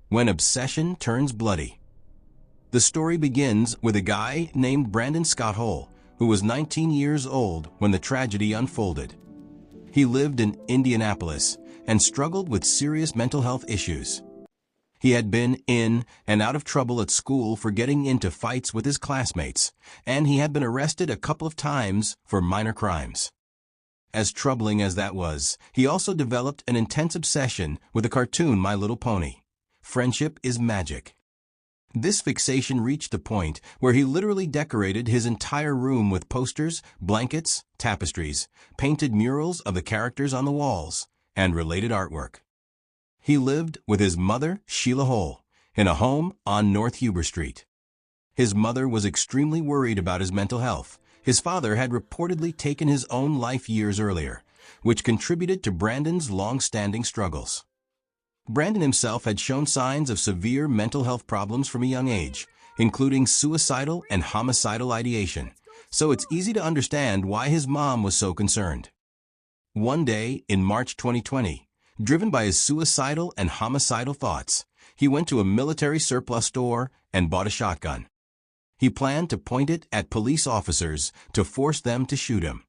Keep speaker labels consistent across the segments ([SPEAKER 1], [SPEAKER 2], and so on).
[SPEAKER 1] When obsession turns bloody. The story begins with a guy named Brandon Scott Hull, who was 19 years old when the tragedy unfolded. He lived in Indianapolis and struggled with serious mental health issues. He had been in and out of trouble at school for getting into fights with his classmates, and he had been arrested a couple of times for minor crimes. As troubling as that was, he also developed an intense obsession with the cartoon My Little Pony. Friendship is magic. This fixation reached the point where he literally decorated his entire room with posters, blankets, tapestries, painted murals of the characters on the walls, and related artwork. He lived with his mother, Sheila Hull, in a home on North Huber Street. His mother was extremely worried about his mental health. His father had reportedly taken his own life years earlier, which contributed to Brandon's long-standing struggles. Brandon himself had shown signs of severe mental health problems from a young age, including suicidal and homicidal ideation, so it's easy to understand why his mom was so concerned. One day, in March 2020, driven by his suicidal and homicidal thoughts, he went to a military surplus store and bought a shotgun. He planned to point it at police officers to force them to shoot him.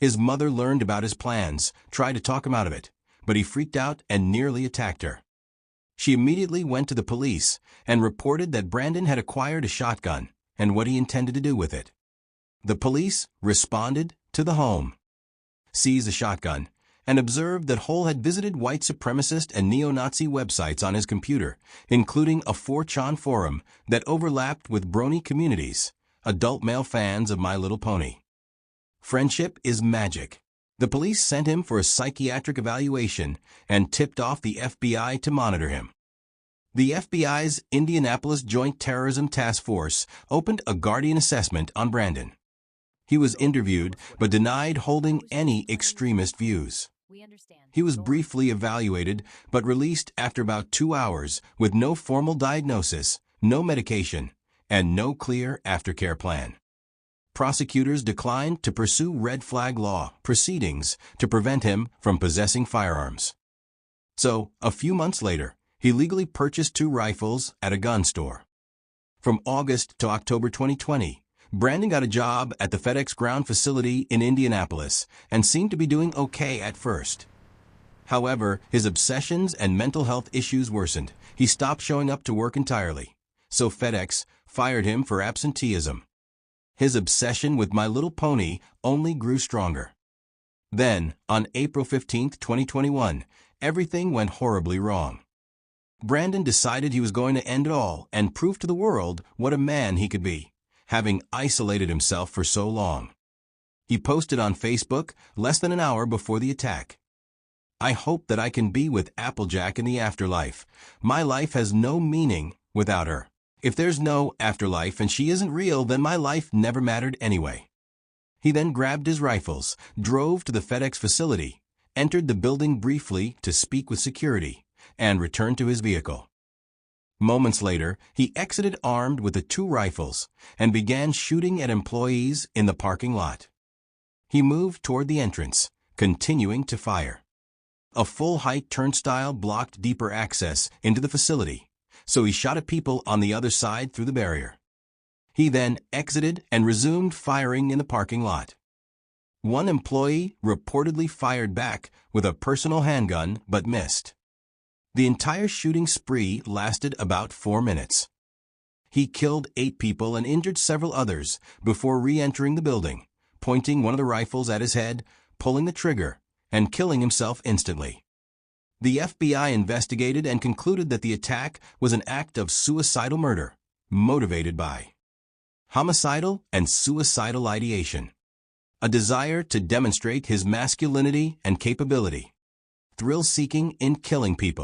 [SPEAKER 1] His mother learned about his plans, tried to talk him out of it, but he freaked out and nearly attacked her. She immediately went to the police and reported that Brandon had acquired a shotgun and what he intended to do with it. The police responded to the home, seized the shotgun, and observed that Hull had visited white supremacist and neo-Nazi websites on his computer, including a 4chan forum that overlapped with brony communities, adult male fans of My Little Pony. Friendship is magic. The police sent him for a psychiatric evaluation and tipped off the FBI to monitor him. The FBI's Indianapolis Joint Terrorism Task Force opened a Guardian assessment on Brandon. He was interviewed but denied holding any extremist views. He was briefly evaluated but released after about 2 hours with no formal diagnosis, no medication, and no clear aftercare plan. Prosecutors declined to pursue red flag law proceedings to prevent him from possessing firearms. So, a few months later, he legally purchased 2 rifles at a gun store. From August to October 2020, Brandon got a job at the FedEx ground facility in Indianapolis and seemed to be doing okay at first. However, his obsessions and mental health issues worsened. He stopped showing up to work entirely, so FedEx fired him for absenteeism. His obsession with My Little Pony only grew stronger. Then, on April 15, 2021, everything went horribly wrong. Brandon decided he was going to end it all and prove to the world what a man he could be, having isolated himself for so long. He posted on Facebook less than an hour before the attack. "I hope that I can be with Applejack in the afterlife. My life has no meaning without her. If there's no afterlife and she isn't real, then my life never mattered anyway." He then grabbed his rifles, drove to the FedEx facility, entered the building briefly to speak with security, and returned to his vehicle. Moments later, he exited armed with the 2 rifles and began shooting at employees in the parking lot. He moved toward the entrance, continuing to fire. A full-height turnstile blocked deeper access into the facility, so he shot at people on the other side through the barrier. He then exited and resumed firing in the parking lot. One employee reportedly fired back with a personal handgun but missed. The entire shooting spree lasted about 4 minutes. He killed 8 people and injured several others before re-entering the building, pointing one of the rifles at his head, pulling the trigger, and killing himself instantly. The FBI investigated and concluded that the attack was an act of suicidal murder, motivated by homicidal and suicidal ideation, a desire to demonstrate his masculinity and capability, thrill-seeking in killing people.